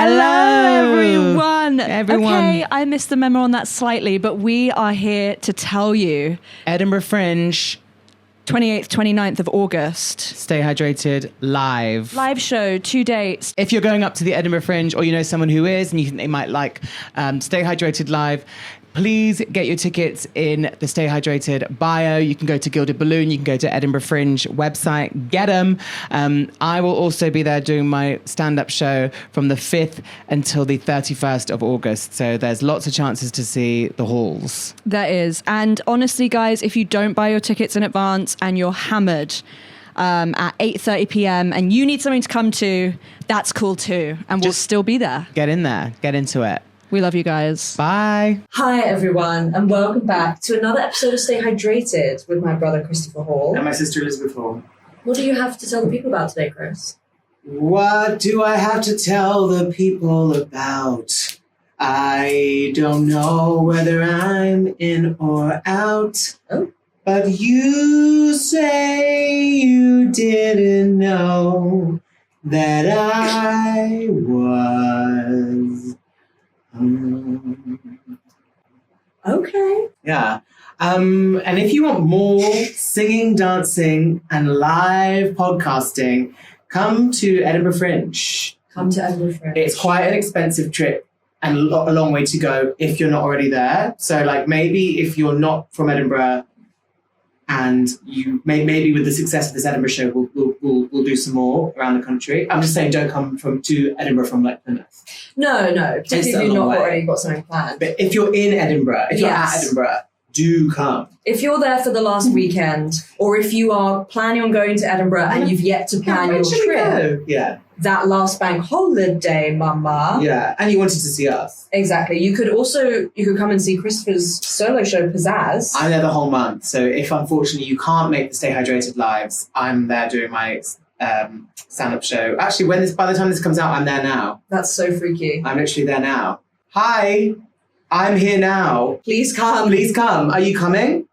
Hello, everyone. Okay, I missed the memo on that slightly, but we are here to tell you. Edinburgh Fringe. 28th, 29th of August. Stay hydrated live. Live show, 2 dates. If you're going up to the Edinburgh Fringe or you know someone who is and you think they might like Stay Hydrated live, please get your tickets in the Stay Hydrated bio. You can go to Gilded Balloon. You can go to Edinburgh Fringe website. Get them. I will also be there doing my stand-up show from the 5th until the 31st of August. So there's lots of chances to see the halls. There is. And honestly, guys, if you don't buy your tickets in advance and you're hammered at 8:30 p.m. and you need something to come to, that's cool too. And we'll still be there. Get in there. Get into it. We love you guys. Bye. Hi, everyone, and welcome back to another episode of Stay Hydrated with my brother, Christopher Hall. And my sister, Elizabeth Hall. What do you have to tell the people about today, Chris? What do I have to tell the people about? I don't know whether I'm in or out. Oh. But you say you didn't know that I was... Okay. Yeah. And if you want more singing, dancing, and live podcasting, come to Edinburgh Fringe. Come to Edinburgh Fringe. It's quite an expensive trip and a long way to go if you're not already there. So, like, maybe if you're not from Edinburgh and you maybe with the success of this Edinburgh show, we'll do some more around the country. I'm just saying, don't come to Edinburgh from like Plymouth. No, particularly if you've not already got something planned. But if you're in Edinburgh, if you're at Edinburgh, do come. If you're there for the last weekend, or if you are planning on going to Edinburgh and you've yet to plan your trip, that last bank holiday, mama. Yeah, and you wanted to see us. Exactly. You could come and see Christopher's solo show, Pizzazz. I'm there the whole month, so if unfortunately you can't make the Stay Hydrated lives, I'm there doing my stand-up show. Actually, by the time this comes out, I'm there now. That's so freaky. I'm literally there now. Hi, I'm here now. Please come. Please come. Are you coming?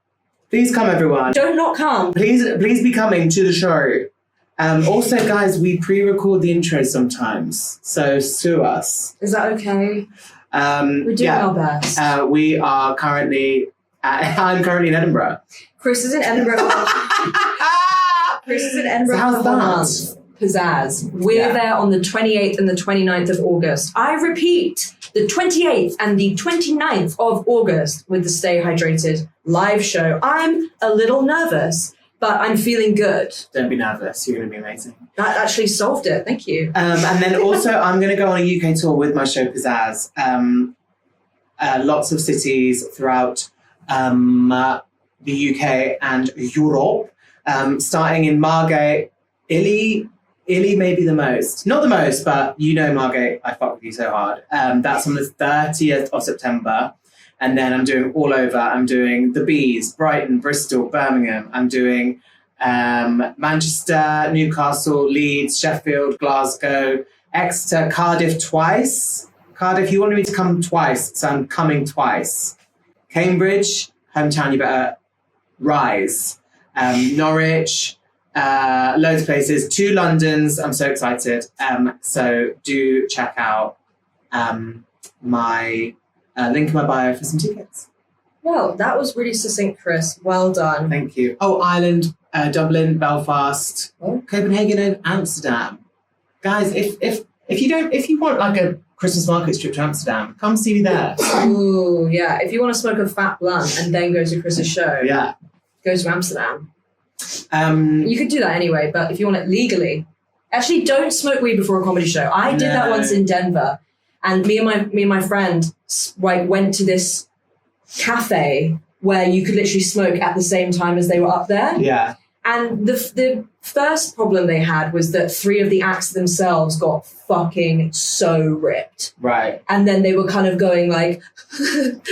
Please come, everyone. Don't not come. Please be coming to the show. Also, guys, we pre-record the intro sometimes, so sue us. Is that okay? We're doing our best. We are currently... I'm currently in Edinburgh. Chris is in Edinburgh. Chris is in Edinburgh for the month. Pizzazz. We're there on the 28th and the 29th of August. I repeat, the 28th and the 29th of August with the Stay Hydrated live show. I'm a little nervous, but I'm feeling good. Don't be nervous. You're going to be amazing. That actually solved it. Thank you. And then also, I'm going to go on a UK tour with my show Pizzazz. Lots of cities throughout the UK and Europe. Starting in Margate, Illy may be the most. Not the most, but you know Margate, I fuck with you so hard. That's on the 30th of September. And then I'm doing all over. I'm doing the Bees, Brighton, Bristol, Birmingham. I'm doing Manchester, Newcastle, Leeds, Sheffield, Glasgow, Exeter, Cardiff twice. Cardiff, you wanted me to come twice, so I'm coming twice. Cambridge, hometown, you better rise. Norwich, loads of places. 2 Londons. I'm so excited. So do check out my link in my bio for some tickets. Well, that was really succinct, Chris. Well done. Thank you. Oh, Ireland, Dublin, Belfast, Copenhagen, and Amsterdam. Guys, if you want like a Christmas market trip to Amsterdam, come see me there. Ooh, yeah. If you want to smoke a fat blunt and then go to Chris's show, go to Amsterdam. You could do that anyway, but if you want it legally, actually don't smoke weed before a comedy show. I did that once in Denver, and me and my friend went to this cafe where you could literally smoke at the same time as they were up there. Yeah. And the first problem they had was that 3 of the acts themselves got fucking so ripped. Right. And then they were kind of going like, and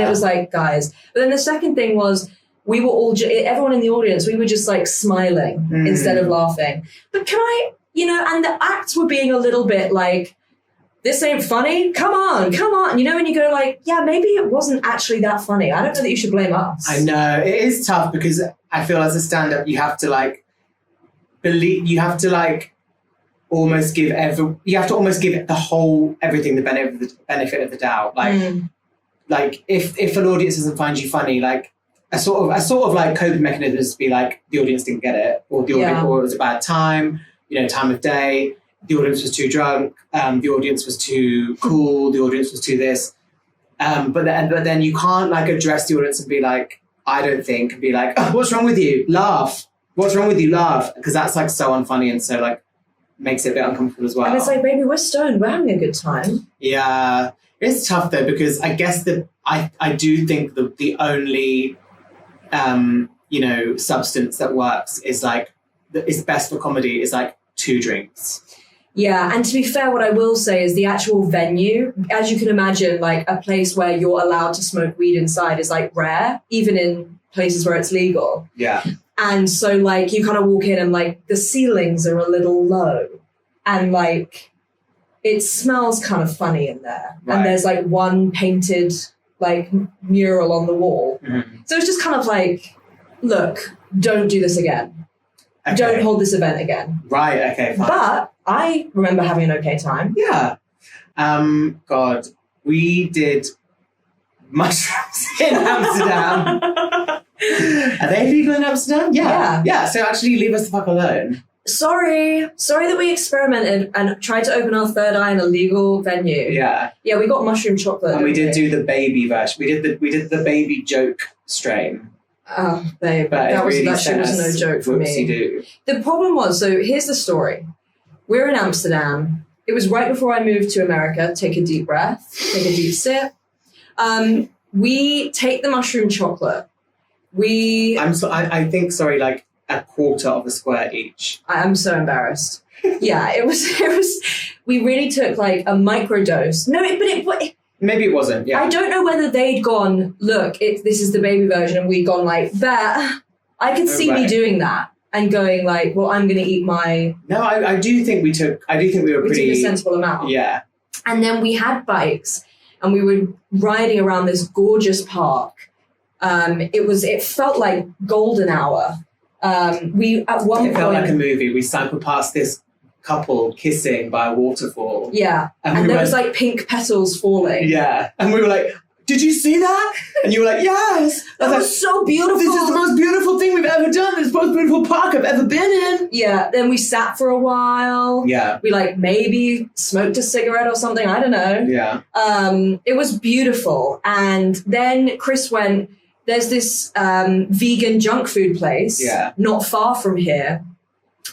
it was like, guys. But then the second thing was, we were all, everyone in the audience, we were just like smiling instead of laughing. But and the acts were being a little bit like, this ain't funny. Come on. You know, when you go like, yeah, maybe it wasn't actually that funny. I don't know that you should blame us. I know. It is tough because I feel as a stand-up, you have to like believe, you have to like almost give everything the benefit of the doubt. Like if an audience doesn't find you funny, like a sort of like coping mechanism is to be like the audience didn't get it, or the audience, or it was a bad time, time of day, the audience was too drunk, the audience was too cool, the audience was too this. But then you can't like address the audience and be like, I don't think, and be like, oh, what's wrong with you? Laugh. What's wrong with you? Laugh. Because that's like so unfunny and so like makes it a bit uncomfortable as well. And it's like, baby, we're stoned. We're having a good time. Yeah. It's tough though, because I guess I do think the only, substance that works is like, is best for comedy is like 2 drinks. Yeah, and to be fair, what I will say is the actual venue, as you can imagine, like a place where you're allowed to smoke weed inside is like rare, even in places where it's legal. Yeah. And so like you kind of walk in and like the ceilings are a little low and like it smells kind of funny in there. Right. And there's like one painted like mural on the wall. Mm-hmm. So it's just kind of like, look, don't do this again. Okay. Don't hold this event again. Right, okay, fine. But I remember having an okay time. Yeah. God, we did mushrooms in Amsterdam. Are they legal in Amsterdam? Yeah. So actually leave us the fuck alone. Sorry that we experimented and tried to open our third eye in a legal venue. Yeah. Yeah, we got mushroom chocolate. And we did do the baby version. We did the baby joke strain. Oh, babe, that shit was no joke for me. The problem was, so here's the story. We're in Amsterdam. It was right before I moved to America. Take a deep breath. Take a deep sip. We take the mushroom chocolate. I think, like a quarter of a square each. I'm so embarrassed. Yeah, it was, we really took like a microdose. No, but maybe it wasn't, yeah. I don't know whether they'd gone, look, this is the baby version, and we'd gone like, that. I could see me doing that and going like, well, I'm going to eat my... No, I do think we were pretty... We took a sensible amount. Yeah. And then we had bikes and we were riding around this gorgeous park. It felt like golden hour. It felt like a movie. We cycled past this couple kissing by a waterfall. Yeah. And there was like pink petals falling. Yeah. And we were like, did you see that? And you were like, yes. That was so beautiful. This is the most beautiful thing we've ever done. This is the most beautiful park I've ever been in. Yeah. Then we sat for a while. Yeah. We like maybe smoked a cigarette or something. I don't know. Yeah. It was beautiful. And then Chris went, there's this vegan junk food place not far from here.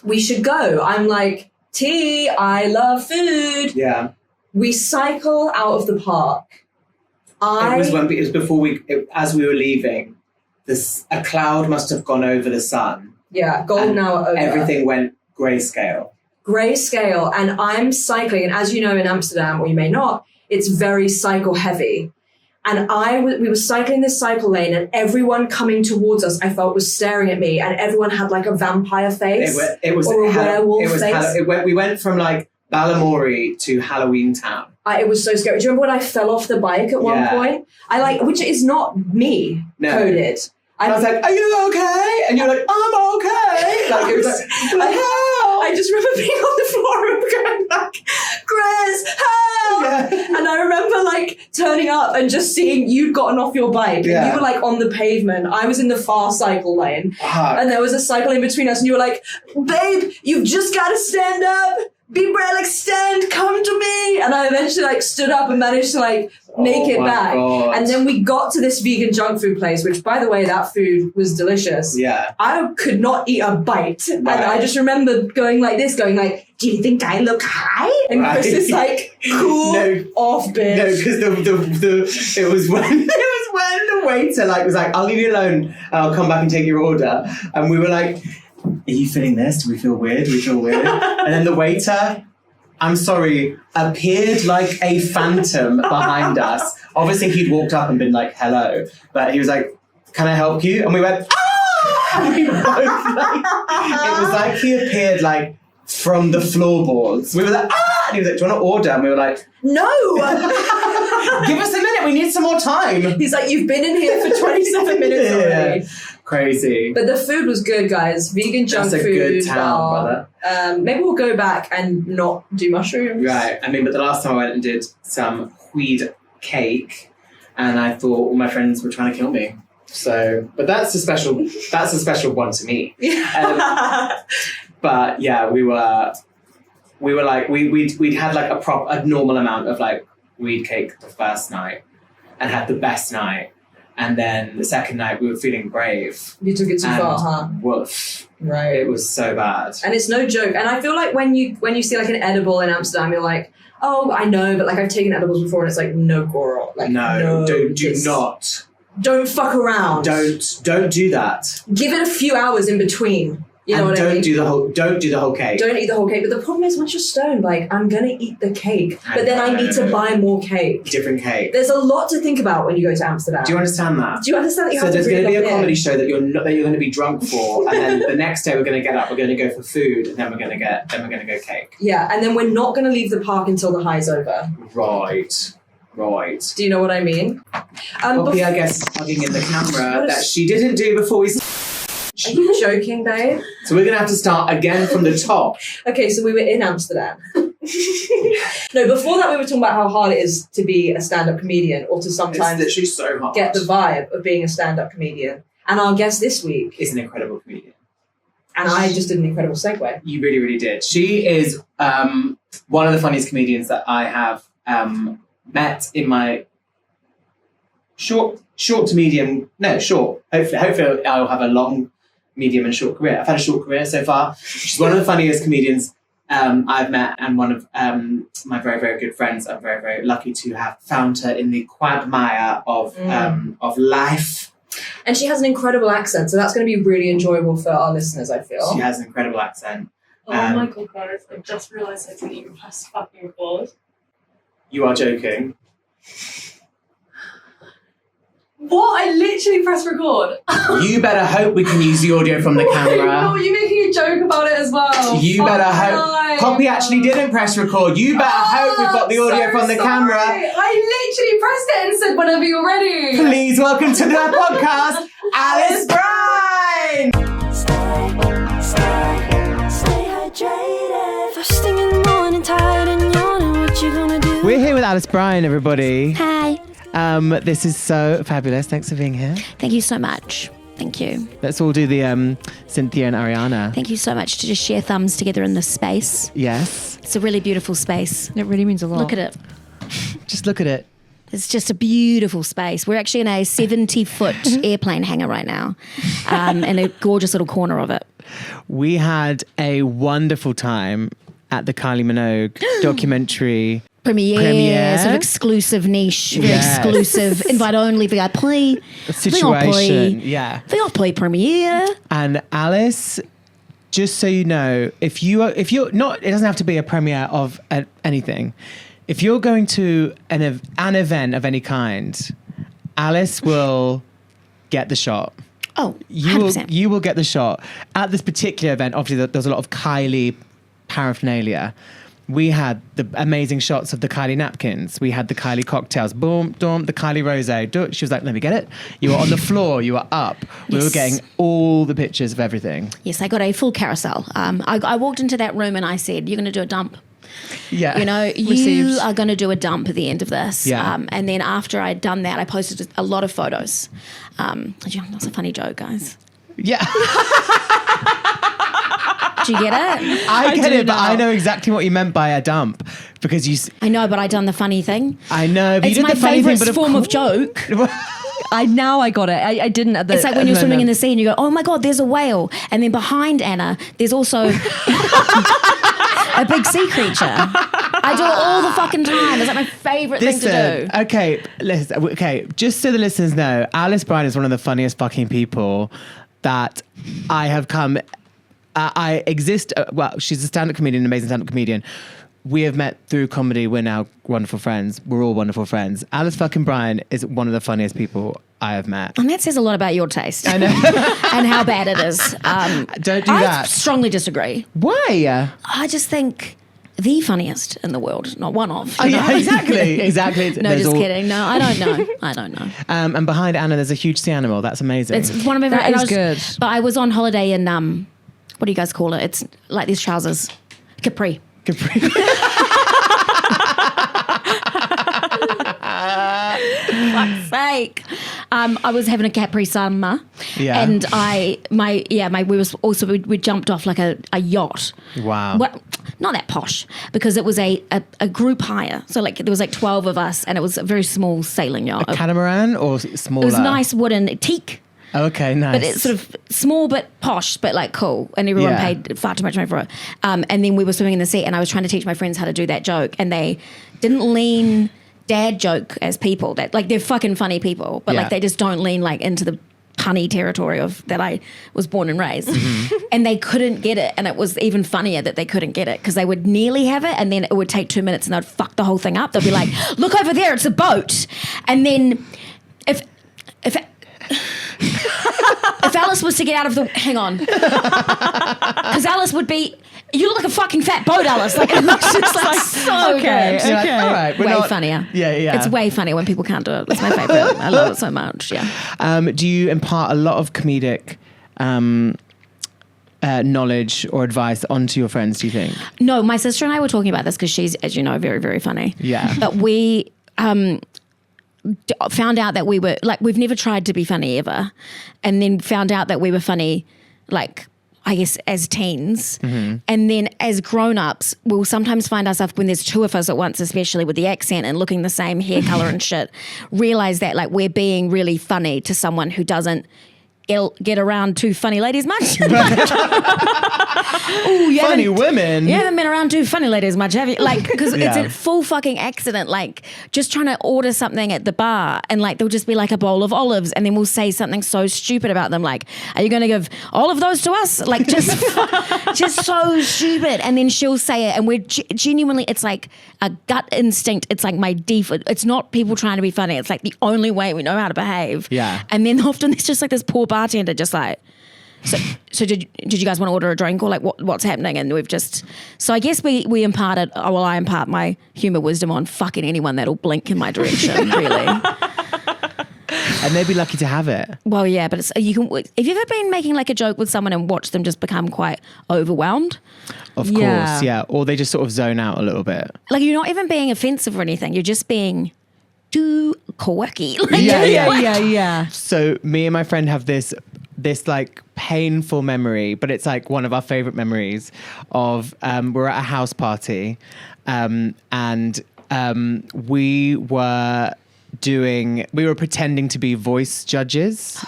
We should go. I'm like, T, I love food. Yeah. We cycle out of the park. It was before as we were leaving, a cloud must have gone over the sun. Yeah, golden hour over. Everything went grayscale. Grayscale, and I'm cycling, and as you know in Amsterdam, or you may not, it's very cycle heavy. And we were cycling this cycle lane, and everyone coming towards us, I felt, was staring at me, and everyone had like a vampire face or a werewolf face. We went from like Balamory to Halloween Town. It was so scary. Do you remember when I fell off the bike at one point? Which is not me coded. I was like, are you okay? And you're like, I'm okay. Like, it was like, help. I just remember being on the floor and going like, Chris, help. Yeah. And I remember like turning up and just seeing you'd gotten off your bike and you were like on the pavement. I was in the far cycle lane and there was a cycle in between us and you were like, babe, you've just got to stand up. Big Brine, like, stand, come to me. And I eventually like stood up and managed to like make it back. God. And then we got to this vegan junk food place, which by the way, that food was delicious. Yeah. I could not eat a bite. Right. And I just remember going like, do you think I look high? And Chris is like, cool off, bitch. No, because it was when the waiter was like, I'll leave you alone and I'll come back and take your order. And we were like, are you feeling this? Do we feel weird? And then the waiter, I'm sorry, appeared like a phantom behind us. Obviously, he'd walked up and been like, hello. But he was like, can I help you? And we went, ah! And we both, it was like he appeared like from the floorboards. We were like, ah! And he was like, do you want to order? And we were like, no! Give us a minute. We need some more time. He's like, you've been in here for 27 minutes already. Crazy. But the food was good, guys. Vegan junk That's a food. good town, brother. Maybe we'll go back and not do mushrooms. Right. I mean, but the last time I went and did some weed cake, and I thought all my friends were trying to kill me. So, but that's a special one to me. But yeah, we were like, we'd had like a normal amount of like weed cake the first night and had the best night. And then the second night we were feeling brave. You took it too far, huh? Woof. Right. It was so bad. And it's no joke. And I feel like when you see like an edible in Amsterdam, you're like, oh, I know, but like I've taken edibles before and it's like, no, girl. Like, no, do not. Don't fuck around. Don't do that. Give it a few hours in between. You know what I mean? Don't do the whole cake. Don't eat the whole cake. But the problem is once you're stoned, like, I'm going to eat the cake. But then I need to buy more cake. Different cake. There's a lot to think about when you go to Amsterdam. Do you understand that? Do you understand that you have there's to going to be a in? comedy show that you're going to be drunk for, and then the next day we're going to get up, we're going to go for food, and then we're going to go cake. Yeah, and then we're not going to leave the park until the high's over. Right. Do you know what I mean? Poppy, I guess, hugging in the camera that she didn't do before we... Are you joking, babe? So we're going to have to start again from the top. Okay, so we were in Amsterdam. No, before that we were talking about how hard it is to be a stand-up comedian or to sometimes it's literally so hard. Get the vibe of being a stand-up comedian. And our guest this week is an incredible comedian. And I just did an incredible segue. You really, really did. She is one of the funniest comedians that I have met in my short to medium, short. Hopefully I'll have a long, medium and short career. I've had a short career so far. She's one of the funniest comedians I've met, and one of my very, very good friends. I'm very, very lucky to have found her in the quagmire of life. And she has an incredible accent, so that's going to be really enjoyable for our listeners, I feel. She has an incredible accent. Oh my god, guys, I just realised I didn't even press fucking record. You are joking. What? I literally pressed record. You better hope we can use the audio from the camera. No, you're making a joke about it as well. You better hope. Poppy actually didn't press record. You better hope we've got the audio from the camera. I literally pressed it and said whenever you're ready. Please welcome to the podcast, Alice Brine. Stay hydrated. First thing in the morning, tired and yawning. What you gonna do? We're here with Alice Brine, everybody. Hi. This is so fabulous. Thanks for being here. Thank you so much. Thank you. Let's all do the Cynthia and Ariana. Thank you so much to just share thumbs together in this space. Yes. It's a really beautiful space. It really means a lot. Look at it. Just look at it. It's just a beautiful space. We're actually in a 70-foot airplane hangar right now, in a gorgeous little corner of it. We had a wonderful time at the Kylie Minogue documentary Premiere, sort of exclusive niche, very exclusive, invite only VIP situation. Yeah. VIP premiere. And Alice, just so you know, if you're not, it doesn't have to be a premiere of anything. If you're going to an event of any kind, Alice will get the shot. Oh, 100%. You will get the shot. At this particular event, obviously there's a lot of Kylie paraphernalia. We had the amazing shots of the Kylie napkins. We had the Kylie cocktails. Boom, boom, the Kylie rosé. She was like, let me get it. You were on the floor. You were up. We were getting all the pictures of everything. Yes, I got a full carousel. I walked into that room and I said, you're going to do a dump. Yeah. You know, you are going to do a dump at the end of this. Yeah. And then after I'd done that, I posted a lot of photos. That's a funny joke, guys. Yeah. Do you get it? I get it, but I know exactly what you meant by a dump because I know, but I done the funny thing. I know, but it's you did my the funny thing, favourite form of joke. I got it. I didn't at the. It's like when you're swimming in the sea and you go, oh my god, there's a whale, and then behind Anna, there's also a big sea creature. I do it all the fucking time. It's like my favourite thing to do. Okay, just so the listeners know, Alice Brine is one of the funniest fucking people that I have come. I exist. She's a stand-up comedian, an amazing stand-up comedian. We have met through comedy. We're now wonderful friends. We're all wonderful friends. Alice fucking Brine is one of the funniest people I have met. And that says a lot about your taste. I know. And how bad it is. Don't do that. I strongly disagree. Why? I just think the funniest in the world, not one of. Oh, yeah, exactly. No, just kidding. No, I don't know. And behind Anna, there's a huge sea animal. That's amazing. It's one of my That is good. But I was on holiday in what do you guys call it? It's like these trousers, capri. Fuck's sake. I was having a Capri summer, and we jumped off like a yacht. Wow. Well, not that posh, because it was a group hire. So like there was like 12 of us, and it was a very small sailing yacht. A catamaran or smaller? It was nice wooden teak. Okay, nice. But it's sort of small but posh, but like cool. And everyone paid far too much money for it. And then we were swimming in the sea, and I was trying to teach my friends how to do that joke, and they didn't lean dad joke as people. That like they're fucking funny people, but like they just don't lean like into the punny territory of that I was born and raised. And they couldn't get it, and it was even funnier that they couldn't get it, because they would nearly have it, and then it would take 2 minutes, and they'd fuck the whole thing up. They'd be like, "Look over there, it's a boat," and then if Alice was to get out of the... Hang on. Because Alice would be... You look like a fucking fat boat, Alice. Like, it looks just like so good. Like, all right, Way funnier. Yeah. It's way funnier when people can't do it. That's my favourite. I love it so much, yeah. Do you impart a lot of comedic knowledge or advice onto your friends, do you think? No, my sister and I were talking about this because she's, as you know, very, very funny. Yeah. But we... found out that we were like, we've never tried to be funny ever, and then found out that we were funny, like I guess as teens, and then as grown-ups we'll sometimes find ourselves, when there's two of us at once, especially with the accent and looking the same hair color and shit, realize that like we're being really funny to someone who doesn't get around two funny ladies much. Funny women. You haven't been around two funny ladies much, have you? Like, because it's a full fucking accident. Like, just trying to order something at the bar, and like, they'll just be like a bowl of olives, and then we'll say something so stupid about them, like, "Are you going to give all of those to us?" Like, just so stupid. And then she'll say it, and we're genuinely, it's like a gut instinct. It's like my default. It's not people trying to be funny. It's like the only way we know how to behave. Yeah. And then often it's just like this poor bartender just like, so did you guys want to order a drink, or like what's happening? And we've just, so I guess I impart my humour wisdom on fucking anyone that'll blink in my direction, really. And they'd be lucky to have it. Well, yeah, but have you ever been making like a joke with someone and watched them just become quite overwhelmed? Of course, yeah. Or they just sort of zone out a little bit. Like, you're not even being offensive or anything. You're just being too quirky. Like, Yeah. So me and my friend have this like painful memory, but it's like one of our favorite memories of we're at a house party, and we were pretending to be voice judges.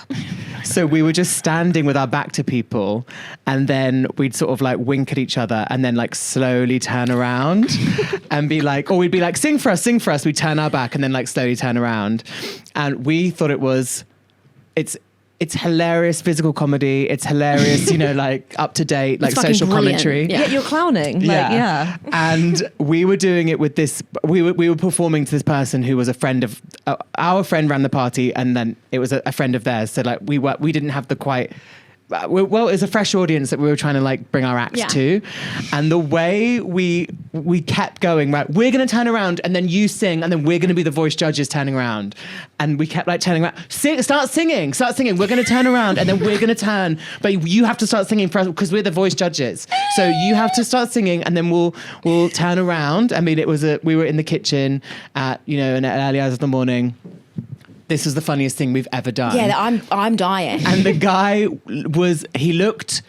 So we were just standing with our back to people, and then we'd sort of like wink at each other, and then like slowly turn around and be like, or we'd be like, sing for us. We'd turn our back and then like slowly turn around. And we thought it's hilarious physical comedy. It's hilarious, like up to date, like social commentary. Yeah, you're clowning. Yeah. And we were doing it with this. We were performing to this person who was a friend of our friend ran the party, and then it was a friend of theirs. So like we didn't have the quite. Well, it was a fresh audience that we were trying to like bring our act to, and the way we kept going, right, we're going to turn around and then you sing, and then we're going to be the voice judges turning around, and we kept like turning around, start singing, we're going to turn around and then we're going to turn, but you have to start singing for us because we're the voice judges, so you have to start singing and then we'll turn around. I mean, we were in the kitchen at in early hours of the morning. This was the funniest thing we've ever done. Yeah, I'm dying. And the guy he looked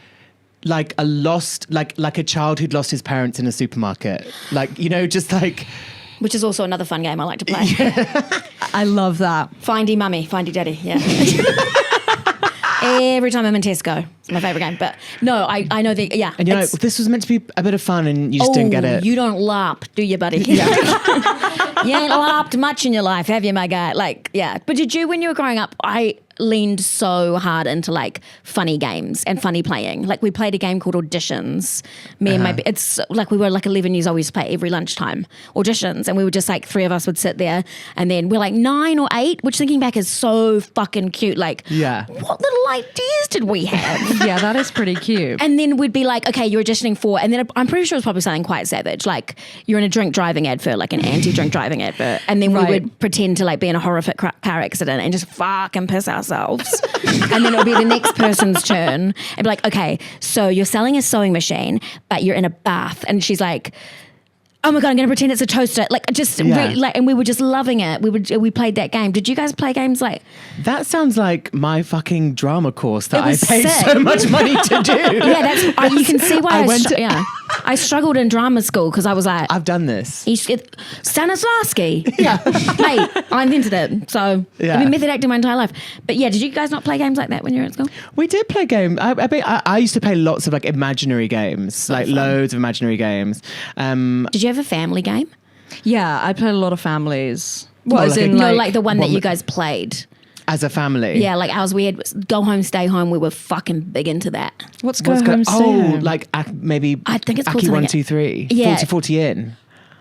like like a child who'd lost his parents in a supermarket. Like, just like... Which is also another fun game I like to play. Yeah. I love that. Findy mummy, findy daddy, yeah. Every time I'm in Tesco. It's my favourite game. But no, I know that, yeah. And this was meant to be a bit of fun and you just didn't get it. You don't LARP, do you, buddy? You ain't LARPed much in your life, have you, my guy? Like, yeah. But did you, when you were growing up, I leaned so hard into like funny games and funny playing. Like we played a game called Auditions. Me and my, it's like we were like 11 years old. We used to play every lunchtime Auditions, and we were just like 3 of us would sit there, and then we're like 9 or 8, which thinking back is so fucking cute. Like, what little ideas did we have? Yeah, that is pretty cute. And then we'd be like, okay, you're auditioning for, and then I'm pretty sure it's probably something quite savage. Like you're in a drink driving advert, like an anti-drink driving advert, and then we would pretend to like be in a horrific car accident and just fucking piss ourselves. And then it'll be the next person's turn and be like, okay, so you're selling a sewing machine, but you're in a bath. And she's like, oh my God, I'm going to pretend it's a toaster. Like just like, and we were just loving it. We played that game. Did you guys play games like? That sounds like my fucking drama course that I was paid sick. so much money to do. Yeah, that's you can see why I struggled in drama school because I was like, I've done this. Stanislavski. Yeah. Mate, I invented it. So I've been method acting my entire life. But yeah, did you guys not play games like that when you were at school? We did play games. I used to play lots of like imaginary games, so like fun. Loads of imaginary games. Did you have a family game? Yeah, I played a lot of families. What, as in like the one that you guys played? As a family? Yeah, like ours, we had Go Home, Stay Home. We were fucking big into that. What's Go Home, Stay Home? Like maybe I think it's called Aki 1, 2, 3. Yeah. 40 in.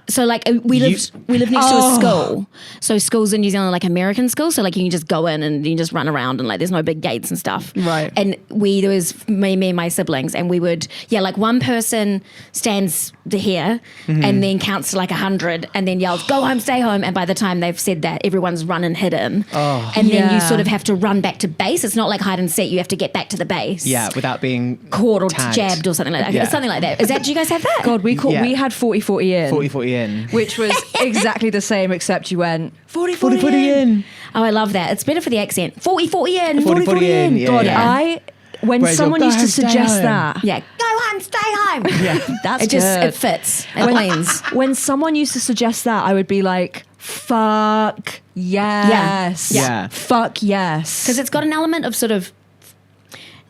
So like we lived next to a school. So schools in New Zealand are like American schools. So like you can just go in and you can just run around and like there's no big gates and stuff. Right. And there was me and my siblings, and we would like one person stands to here and then counts to like 100 and then yells Go Home, Stay Home, and by the time they've said that, everyone's run and hidden. And then you sort of have to run back to base. It's not like hide and seek. You have to get back to the base. Yeah, without being caught or tagged. Jabbed or something like that. Yeah. Something like that. Do you guys have that? God, we had 40-40 in. 40-40 in. Which was exactly the same, except you went 40-40 in. Oh, I love that. It's better for the accent. 40-40 in. 40-40 in. Yeah, God, when Whereas someone used to suggest home. that. Yeah. Go home, stay home. Yeah, that's it fits. It lanes. When someone used to suggest that, I would be like, fuck yes. Yeah. Fuck yes. Because it's got an element of sort of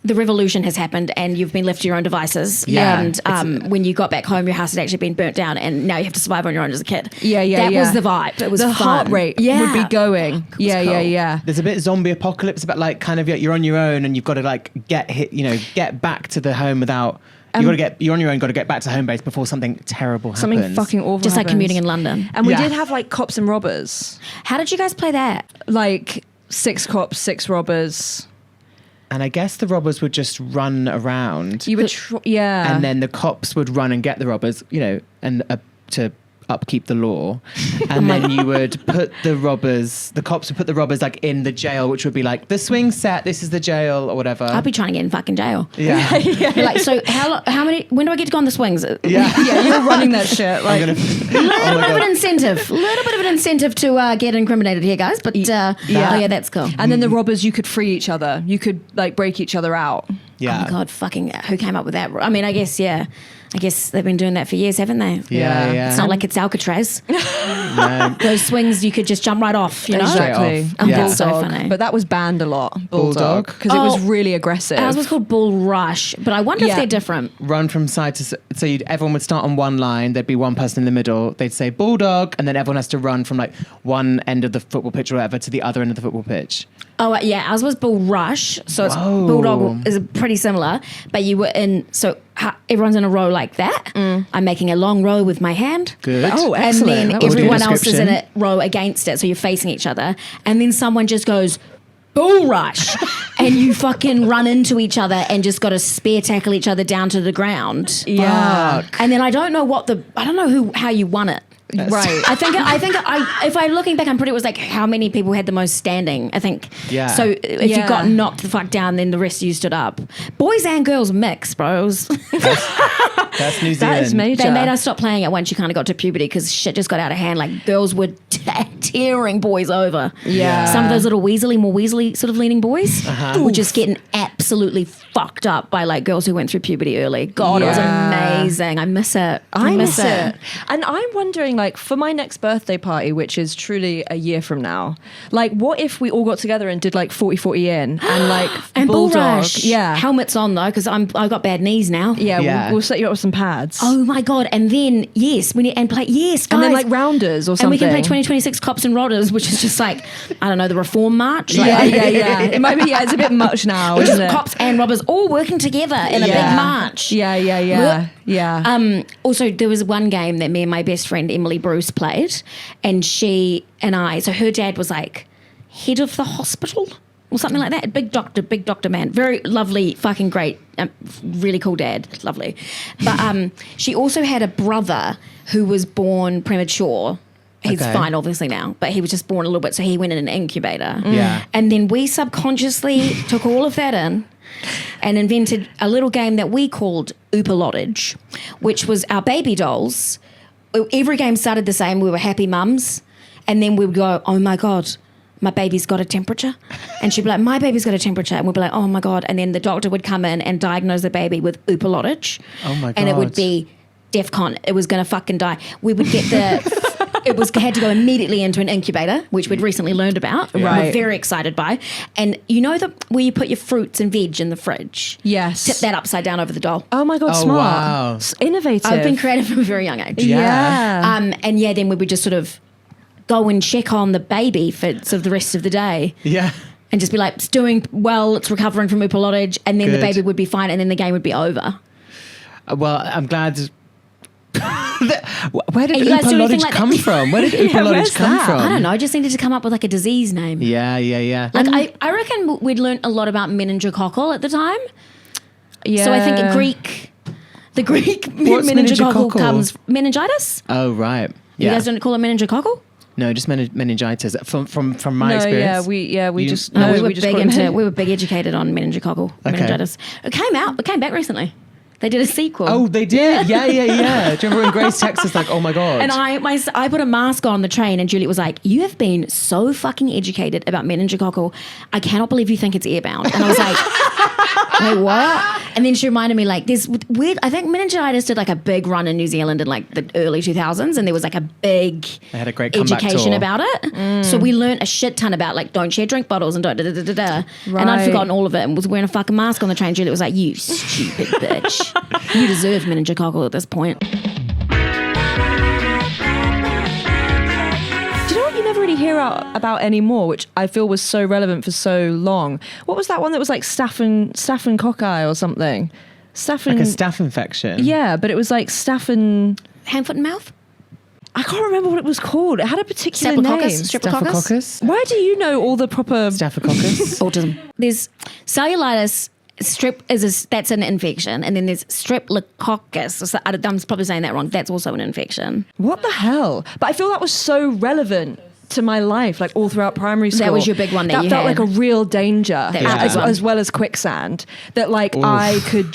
the revolution has happened and you've been left to your own devices. Yeah. And when you got back home, your house had actually been burnt down and now you have to survive on your own as a kid. Yeah. That was the vibe. It was the fun. heart rate would be going. Yeah. There's a bit zombie apocalypse about like kind of you're on your own and you've got to like get back to the home without. You're on your own. Got to get back to home base before something terrible happens. Something fucking awful. Just happens. like commuting in London. And we did have like cops and robbers. How did you guys play that? Like 6 cops, 6 robbers. And I guess the robbers would just run around. You would, and then the cops would run and get the robbers, and to upkeep the law. And then you would the cops would put the robbers like in the jail, which would be like the swing set, this is the jail or whatever. I'd be trying to get in fucking jail. Yeah. You're like, so how many, when do I get to go on the swings? Yeah. You're running that shit. Like, little bit of an incentive to get incriminated here, guys. But that's cool. And then the robbers, you could free each other. You could like break each other out. Yeah. Oh my God, fucking who came up with that? I mean, I guess they've been doing that for years, haven't they? Yeah. It's not like it's Alcatraz. No. Those swings you could just jump right off, you know? Exactly. Straight off. Yeah. That's so funny. But that was banned a lot. Bulldog. Because it was really aggressive. Ours was called Bull Rush, but I wonder if they're different. Run from side to side. So everyone would start on one line. There'd be one person in the middle. They'd say Bulldog, and then everyone has to run from like one end of the football pitch or whatever to the other end of the football pitch. Oh, yeah. Ours was Bull Rush. So it's Bulldog is pretty similar, but you were in, so everyone's in a row like that. I'm making a long row with my hand. Good. Oh, And excellent. then everyone else is in a row against it. So you're facing each other. And then someone just goes, Bull Rush. And you fucking run into each other and just got to spear tackle each other down to the ground. Yeah. And then I don't know how you won it. Right. I think if I'm looking back, I'm pretty, it was like how many people had the most standing, I think. Yeah. So if you got knocked the fuck down, then the rest of you stood up. Boys and girls mix, bros. That's New Zealand. That is major. They made us stop playing it once you kind of got to puberty because shit just got out of hand. Like girls were tearing boys over. Yeah. Some of those little more Weasley sort of leaning boys were just getting absolutely absolutely fucked up by like girls who went through puberty early. God, it was amazing. I miss it. I miss it. And I'm wondering, like, for my next birthday party, which is truly a year from now, like, what if we all got together and did like 40-40 in and like And bull bulldog? rush. Yeah. Helmets on though, because I've got bad knees now. Yeah. We'll set you up with some pads. Oh my God. And then, yes, we need, and play, yes, guys. And then like rounders or something. And we can play 2026 Cops and Rodders, which is just like, I don't know, the Reform March. Like, Yeah. It might be, it's a bit much now, Which is isn't it? cops and robbers all working together in a big march. Yeah. Also, there was one game that me and my best friend Emily Bruce played, and she and I. So her dad was like head of the hospital or something like that. Big doctor man, very lovely, fucking great, really cool dad, lovely. But she also had a brother who was born premature. He's fine, obviously, now, but he was just born a little bit, so he went in an incubator. Yeah. And then we subconsciously took all of that in and invented a little game that we called Oopalottage, which was our baby dolls. Every game started the same. We were happy mums. And then we would go, oh, my God, my baby's got a temperature. And she'd be like, my baby's got a temperature. And we'd be like, oh, my God. And then the doctor would come in and diagnose the baby with Oopalottage. Oh, my God. And it would be DEFCON. It was going to fucking die. We would get the... It had to go immediately into an incubator, which we'd recently learned about. Yeah. Right. We're very excited by. And you know where you put your fruits and veg in the fridge? Yes. Tip that upside down over the doll. Oh my God, Oh, smart. wow. Innovative. I've been creative from a very young age. Yeah. And then we would just sort of go and check on the baby for sort of the rest of the day. Yeah. And just be like, it's doing well, it's recovering from Oopalottage, and then the Good. baby would be fine, and then the game would be over. Well, I'm glad. Where did You guys do anything Oopalottage like come that? from? Where did where's Oopalottage come that? from? I don't know, I just needed to come up with like a disease name. Yeah. Like I reckon we'd learned a lot about meningococcal at the time. Yeah. So I think the Greek What's meningococcal meningococcal? comes meningitis. Oh, right. You Yeah. guys don't call it meningococcal? No, just meningitis. From my No, experience. we You- just No, no, we just call it- were big educated on meningococcal meningitis. It came back recently. They did a sequel. Oh, they did. Yeah. Do you remember when Grace texted us like, "Oh my God"? And I put a mask on the train, and Juliet was like, "You have been so fucking educated about meningococcal. I cannot believe you think it's airbound." And I was like, "Wait, what?" And then she reminded me, like, there's weird. I think meningitis did like a big run in New Zealand in like the early 2000s, and there was like a big They had a great comeback education tour. about it. So we learnt a shit ton about like don't share drink bottles and don't da da da da da. And I'd Right. forgotten all of it and was wearing a fucking mask on the train. Juliet was like, "You stupid bitch. You deserve meningococcal at this point." Do you know what you never really hear about anymore, which I feel was so relevant for so long? What was that one that was like staphylococci or something? like a staph infection. Yeah, but it was like staphylococci. Hand, foot, and mouth. I can't remember what it was called. It had a particular name. Staphylococcus. Why do you know all the proper? Staphylococcus. Autism. There's cellulitis. Strep that's an infection, and then there's streptococcus. So I'm probably saying that wrong. That's also an infection. What the hell? But I feel that was so relevant to my life, like all throughout primary school. That was your big one that you felt had. like a real danger, That was a big one. as well as quicksand. That like I could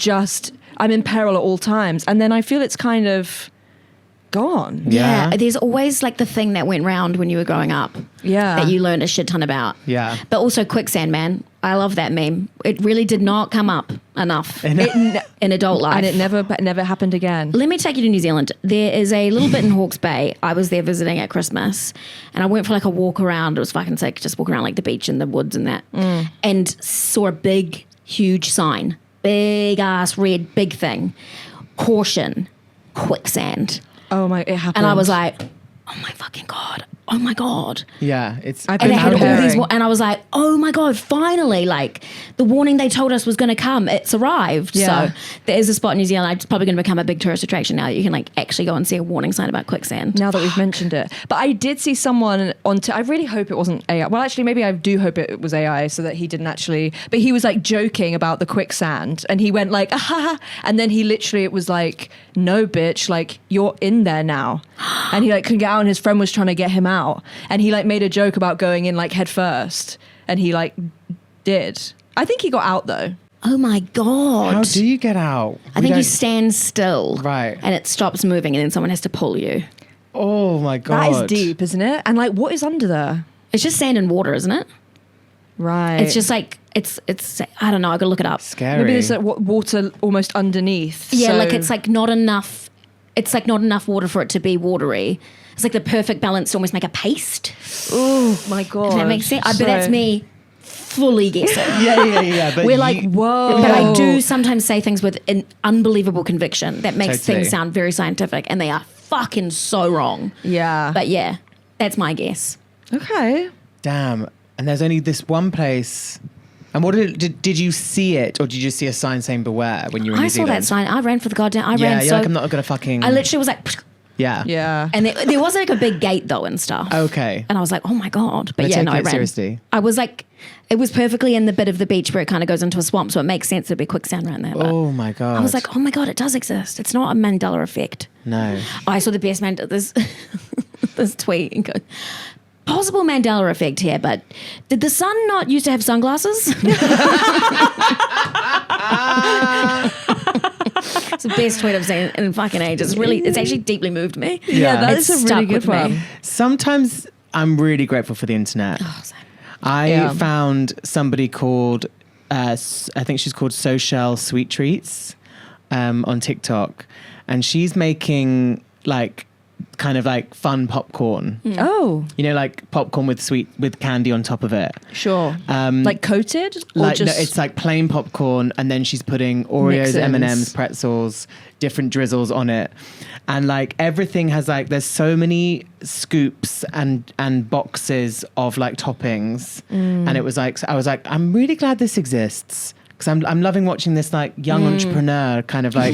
I'm in peril at all times, and then I feel it's kind of gone. Yeah. There's always like the thing that went round when you were growing up. Yeah. That you learned a shit ton about. Yeah. But also quicksand, man. I love that meme. It really did not come up enough in adult life. And it never happened again. Let me take you to New Zealand. There is a little bit in Hawke's Bay. I was there visiting at Christmas, and I went for like a walk around. It was fucking sick, just walk around like the beach and the woods and that, and saw a big, huge sign, big ass red, big thing, caution, quicksand. Oh my! It happened. And I was like, oh my fucking God. Oh my God. Yeah, it's. I've And been they had all preparing. these, and I was like, oh my God, finally, like the warning they told us was going to come, it's arrived. Yeah. So there is a spot in New Zealand. It's probably going to become a big tourist attraction now that you can like actually go and see a warning sign about quicksand. Now that we've mentioned it. But I did see someone I really hope it wasn't AI. Well, actually, maybe I do hope it was AI so that he didn't actually, but he was like joking about the quicksand and he went like, ah, and then it was like, no, bitch, like you're in there now. And he like couldn't get out and his friend was trying to get him out. And he like made a joke about going in like head first. And he like did. I think he got out though. Oh my God. How do you get out? I think you stand still. Right. And it stops moving and then someone has to pull you. Oh my God. That is deep, isn't it? And like, what is under there? It's just sand and water, isn't it? Right. It's just like it's I don't know. I gotta look it up. Scary. Maybe there's like water almost underneath. Yeah, so- like it's like not enough. It's like not enough water for it to be watery. It's like the perfect balance to almost make a paste. Oh my god. Does that make sense? But that's me fully guessing. Yeah. But We're like, whoa. But I do sometimes say things with an unbelievable conviction that makes Totally. things sound very scientific, and they are fucking so wrong. Yeah. But yeah, that's my guess. Okay. damn. And there's only this one place. And what did you see it, or did you just see a sign saying beware when you were in New I saw Zealand? that sign. I ran for the goddamn. I Yeah, ran you're so. like, I'm not gonna fucking. I literally was like, Yeah. Yeah. and there was like a big gate though and stuff. Okay. And I was like, oh my God. But They're yeah, no, I taking it ran. seriously. I was like, it was perfectly in the bit of the beach where it kind of goes into a swamp, so it makes sense there'd be quicksand around there. But Oh my god. I was like, oh my God, it does exist. It's not a Mandela effect. no. I saw the best this tweet and go, possible Mandela effect here, but did the sun not used to have sunglasses? It's the best tweet I've seen in fucking ages. It's actually deeply moved me. Yeah, that It's is a stuck really good with me. one. Sometimes I'm really grateful for the internet. Oh, same. I Yeah. found somebody called, I think she's called Social Sweet Treats on TikTok. And she's making like kind of like fun popcorn. Oh, You know, like popcorn with candy on top of it. sure. Um, Like coated or Like just no, it's like plain popcorn, and then she's putting Oreos, Mix-ins. M&Ms, pretzels, different drizzles on it, and like everything has like there's so many scoops and boxes of like toppings, and it was like I was like I'm really glad this exists. Because I'm loving watching this like young entrepreneur kind of like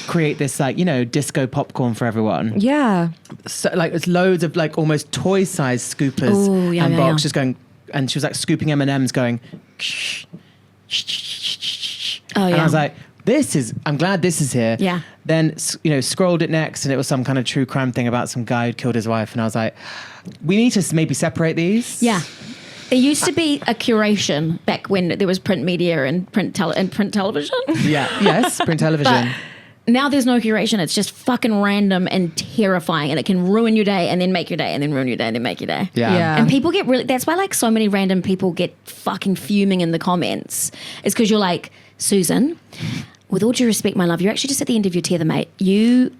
create this like, you know, disco popcorn for everyone. yeah. So like it's loads of like almost toy sized scoopers Ooh, yeah, and yeah, box yeah. just going, and she was like scooping M&Ms going, Oh, and yeah. I was like, I'm glad this is here. Yeah. Then, you know, scrolled it next and it was some kind of true crime thing about some guy who'd killed his wife. And I was like, we need to maybe separate these. Yeah. There used to be a curation back when there was print media and print television. Yeah. Yes. Print television. But now there's no curation. It's just fucking random and terrifying, and it can ruin your day and then make your day and then ruin your day and then make your day. Yeah. Yeah. And people get really, that's why like so many random people get fucking fuming in the comments. It's because you're like, Susan, with all due respect, my love, you're actually just at the end of your tether, mate. You're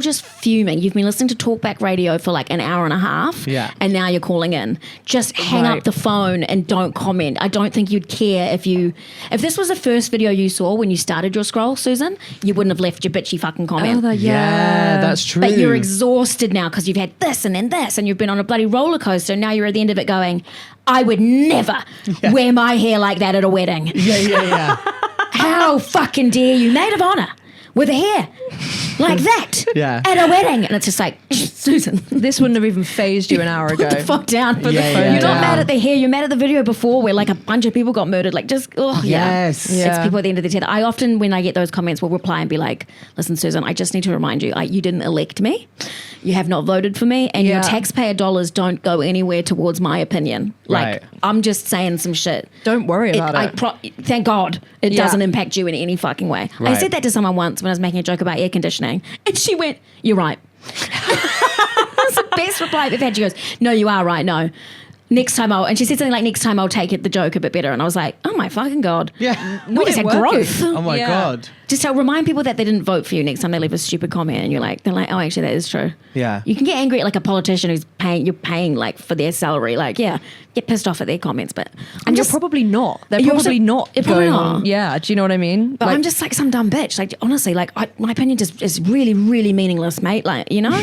just fuming. You've been listening to talkback radio for like an hour and a half. Yeah. And now you're calling in. Just hang Right. up the phone and don't comment. I don't think you'd care if this was the first video you saw when you started your scroll, Susan, you wouldn't have left your bitchy fucking comment. Yeah, that's true. But you're exhausted now because you've had this and then this, and you've been on a bloody roller coaster. And now you're at the end of it going, I would never wear my hair like that at a wedding. Yeah. How fucking dare you, maid of honor, with a hair like that Yeah. at a wedding? And it's just like, Susan, This wouldn't have even phased you an hour ago. put the fuck down. Yeah, yeah, You're not yeah. mad at the hair. You're mad at the video before where like a bunch of people got murdered. Like just, oh yeah. Yes. It's Yeah. people at the end of the tether. I often, when I get those comments, will reply and be like, listen, Susan, I just need to remind you, you didn't elect me. You have not voted for me, and your Yeah. taxpayer dollars don't go anywhere towards my opinion. Like, Right. I'm just saying some shit. Don't worry about it. Thank God it Yeah. doesn't impact you in any fucking way. I Right. said that to someone once when I was making a joke about air conditioning, and she went, "You're right." That's the best reply I've ever had. She goes, "No, you are right. No, next time and she said something like, "Next time I'll take it the joke a bit better." And I was like, "Oh my fucking God, Yeah. we just had growth." Oh my Yeah. God. Just remind people that they didn't vote for you next time they leave a stupid comment, and they're like, "Oh, actually, that is true." Yeah. You can get angry at like a politician you're paying like for their salary. Like, yeah, get pissed off at their comments, but And you're probably not. They're You're probably also- not you're probably going not. on. Yeah. Do you know what I mean? But I'm just like some dumb bitch. Like, honestly, like my opinion just is really, really meaningless, mate. Like, you know?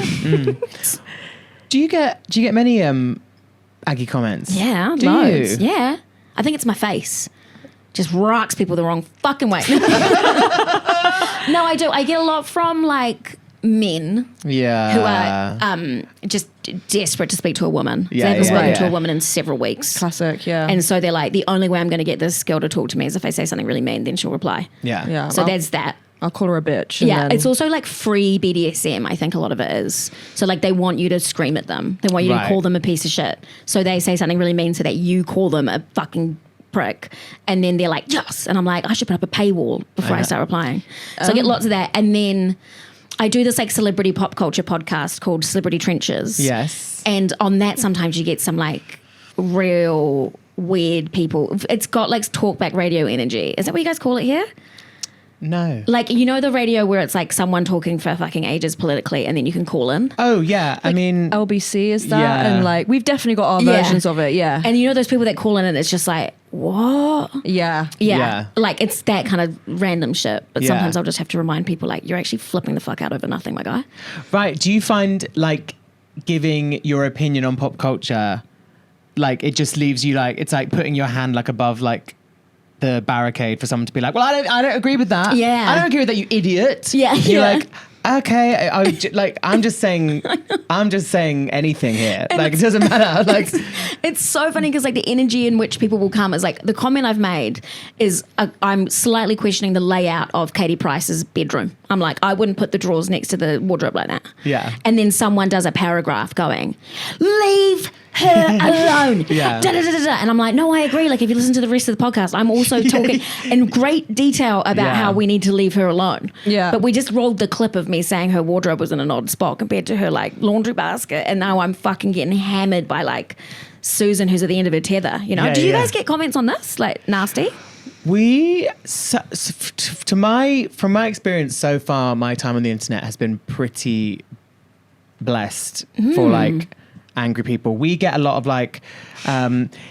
Do you get many Aggie comments? Yeah, Do loads. you? Yeah. I think it's my face. Just rocks people the wrong fucking way. No, I do. I get a lot from like men Yeah. who are just desperate to speak to a woman. Yeah, They haven't yeah, spoken yeah. to a woman in several weeks. classic. Yeah. And so they're like, the only way I'm going to get this girl to talk to me is if I say something really mean, then she'll reply. Yeah. yeah. So I'll, there's that. I'll call her a bitch. and Yeah, then- it's also like free BDSM. I think a lot of it is. So like they want you to scream at them. They want you Right. to call them a piece of shit. So they say something really mean so that you call them a fucking prick. And then they're like, yes. And I'm like, I should put up a paywall before I start replying. So I get lots of that. And then I do this like celebrity pop culture podcast called Celebrity Trenches. Yes. And on that, sometimes you get some like real weird people. It's got like talkback radio energy. Is that what you guys call it here? No. Like, you know the radio where it's like someone talking for fucking ages politically and then you can call in? Oh, yeah. I mean... LBC is that? Yeah. And like, we've definitely got our versions of it, yeah. And you know those people that call in and it's just like, what? Yeah. Yeah. Like, it's that kind of random shit. But Yeah. sometimes I'll just have to remind people, like, you're actually flipping the fuck out over nothing, my guy. Right. Do you find, like, giving your opinion on pop culture, like, it just leaves you, like, it's like putting your hand, like, above, like, the barricade for someone to be like, well, I don't agree with that. Yeah. I don't agree with that, you idiot. Yeah, You're yeah. like, okay, I'm just saying anything here. Like, it doesn't matter. Like, It's so funny because like the energy in which people will come is like the comment I've made is I'm slightly questioning the layout of Katie Price's bedroom. I'm like, I wouldn't put the drawers next to the wardrobe like that. Yeah. And then someone does a paragraph going, leave her alone. Yeah. Da, da, da, da, da. And I'm like, no, I agree. Like if you listen to the rest of the podcast, I'm also talking in great detail about Yeah. how we need to leave her alone. Yeah. But we just rolled the clip of me saying her wardrobe was in an odd spot compared to her like laundry basket. And now I'm fucking getting hammered by like Susan who's at the end of her tether. You know, Yeah, do you yeah. guys get comments on this? Like nasty? from my experience so far, my time on the internet has been pretty blessed for like angry people. We get a lot of like,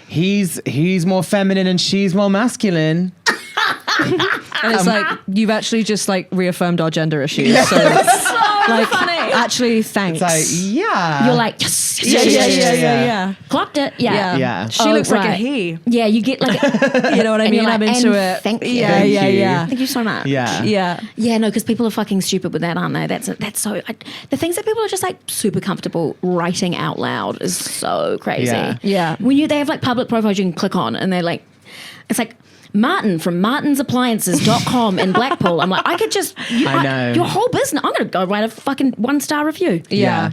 he's more feminine and she's more masculine. And it's like, you've actually just like reaffirmed our gender issues. So like, funny. actually, thanks. It's like, yeah. You're like, yes, yeah, yes, yeah, yes, yeah, yes. yeah, yeah. Clocked it. Yeah. Yeah. She Oh, looks like a right. he. Yeah, you get like, You know what I And mean? you're I'm like, into and it. thank you. Yeah, Thank yeah, you. yeah. thank you so much. Yeah. Yeah. Yeah, no, because people are fucking stupid with that, aren't they? That's so. The things that people are just like super comfortable writing out loud is so crazy. Yeah. Yeah. When they have like public profiles you can click on, and they're like, it's like Martin from martinsappliances.com in Blackpool. I'm like, I could just. I know. Your whole business. I'm gonna go write a fucking 1-star review. Yeah.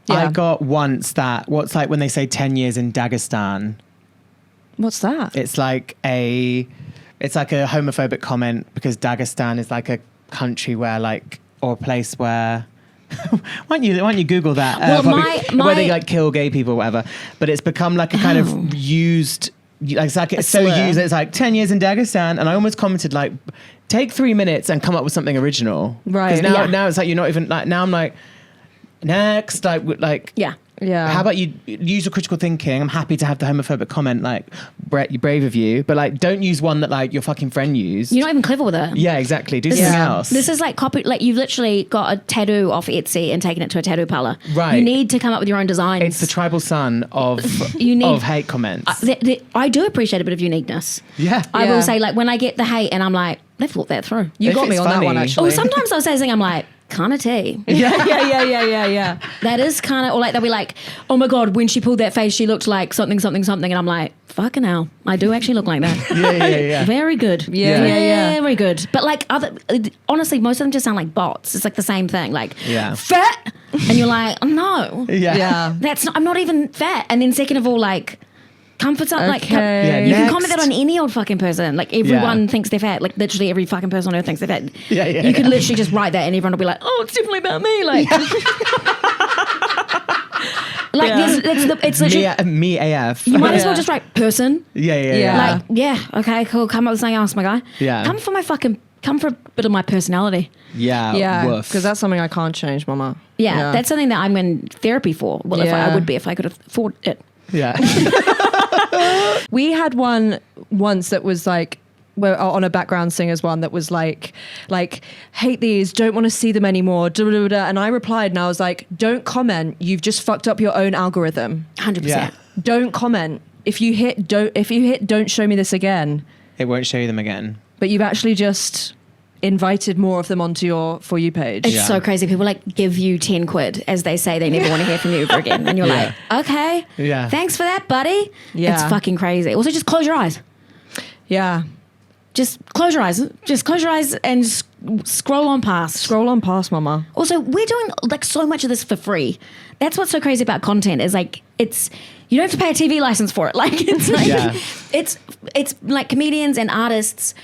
I Yeah. got once that, what's like when they say 10 years in Dagestan? What's that? It's like a homophobic comment because Dagestan is like a country where like, or a place where, why don't you Google that? Well, probably, my- where they like kill gay people or whatever. But it's become like a kind of used, it's like it's so slur. used. It's like 10 years in Dagestan. And I almost commented like, take 3 minutes and come up with something original. Right. Because now it's like, you're not even like, now I'm like, next, like, Yeah. Yeah. how about you use your critical thinking? I'm happy to have the homophobic comment, like, Brett, you're brave of you, but like, don't use one that like your fucking friend used. You're not even clever with it. Yeah, exactly. Do something Yeah. else. This is like copy. Like you've literally got a tattoo off Etsy and taken it to a tattoo parlor. Right. You need to come up with your own designs. It's the tribal son of You need- of hate comments. I do appreciate a bit of uniqueness. yeah. I Yeah. will say, like, when I get the hate and I'm like, they've thought that through. You If got me it's on that one, funny. actually. Oh, sometimes I'll say something, I'm like, kind of tea. yeah. That is kind of, or like they'll be like, oh my God, when she pulled that face, she looked like something. And I'm like, fucking hell, I do actually look like that. yeah. Very good. Yeah. Very good. But like honestly, most of them just sound like bots. It's like the same thing. Like, Yeah. fat. And you're like, no. Yeah. Yeah. I'm not even fat. And then second of all, like, comfort something. Like, Okay. Yeah, you can next. comment that on any old fucking person. Like, everyone thinks they're fat. Like, literally every fucking person on earth thinks they're fat. Yeah, yeah, You could yeah. literally just write that and everyone will be like, oh, it's definitely about me. Like, like Yeah. it's literally, Me AF. you might as well Yeah. just write person. Yeah. Yeah. Like, yeah, okay, cool. Come up with something else, my guy. Yeah. Come for a bit of my personality. Yeah. Yeah. Woof. Because that's something I can't change, Mama. Yeah, that's something that I'm in therapy for. Well, if I Yeah. would be if I could afford it. Yeah. We had one once that was like, we're on a background singers one that was like hate these, don't want to see them anymore, da, da, da. And I replied and I was like, don't comment, you've just fucked up your own algorithm. 100%. Yeah. Don't comment. If you hit don't show me this again, It won't show you them again. but you've actually just invited more of them onto your For You page. It's Yeah. so crazy. People like give you 10 quid as they say they never want to hear from you ever again. And you're Yeah. like, okay, Yeah. thanks for that, buddy. Yeah. It's fucking crazy. Also, just close your eyes. Yeah. Just close your eyes. Just close your eyes and scroll on past. Scroll on past, Mama. Also, we're doing like so much of this for free. That's what's so crazy about content is like you don't have to pay a TV license for it. Like it's like Yeah. it's like comedians and artists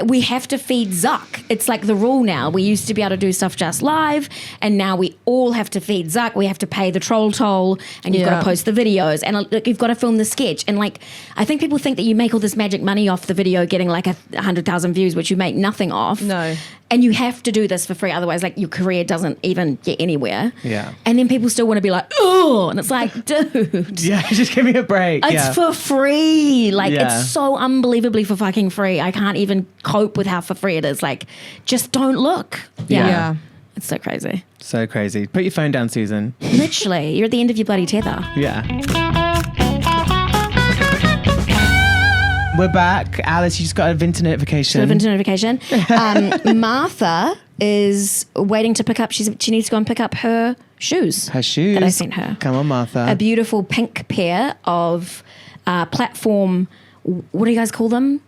we have to feed Zuck. It's like the rule now. We used to be able to do stuff just live, and now we all have to feed Zuck. We have to pay the troll toll, and you've got to post the videos, and you've got to film the sketch. And like, I think people think that you make all this magic money off the video getting like 100,000 views, which you make nothing off. No. And you have to do this for free, otherwise, like, your career doesn't even get anywhere. Yeah. And then people still want to be like, oh, and it's like, dude. Yeah, just give me a break. It's for free. Like, Yeah. it's so unbelievably for fucking free. I can't even cope with how for free it is. Like, just don't look. Yeah. It's so crazy. So crazy. Put your phone down, Susan. Literally, you're at the end of your bloody tether. Yeah. We're back. Alice, you just got a Vinter notification. Notification. Martha is waiting to pick up. She needs to go and pick up her shoes. Her shoes. That I sent her. Come on, Martha. A beautiful pink pair of platform. What do you guys call them?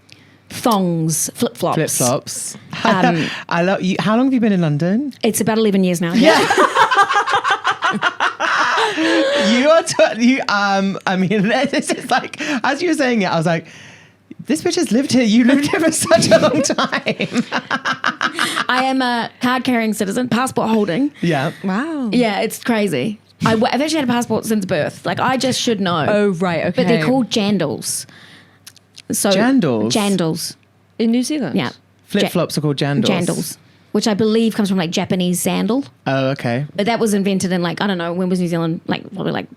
Thongs, flip flops. Flip flops. I love you. How long have you been in London? It's about 11 years now. Yeah. You are. I mean, this is like, as you were saying it, I was like, this bitch has lived here. You lived here for such a long time. I am a card-carrying citizen, passport holding. Yeah. Wow. Yeah, it's crazy. I've actually had a passport since birth. Like, I just should know. Oh, right. Okay. But they're called jandals. So Jandals? Jandals. in New Zealand. Yeah. Flip flops are called jandals. Jandals. Which I believe comes from like Japanese sandal. Oh, okay. But that was invented in like, I don't know, when was New Zealand? Like probably like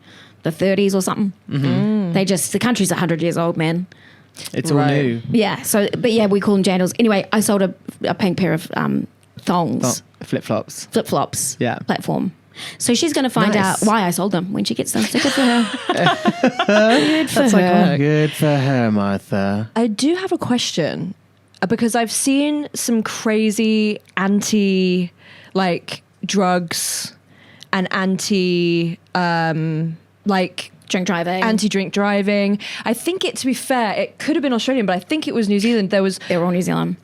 the 30s or something. Mm-hmm. The country's 100 years old, man. It's all new. Yeah. So, but yeah, we call them jandals. Anyway, I sold a pink pair of thongs. Flip flops. Flip flops. Yeah. Platform. So she's going to find Nice. out why I sold them when she gets them. So good for her. Good for her. Good for her, Martha. I do have a question because I've seen some crazy anti like drugs and anti like Drink driving. anti-drink driving. I think to be fair, it could have been Australian, but I think it was New Zealand. They were all New Zealand.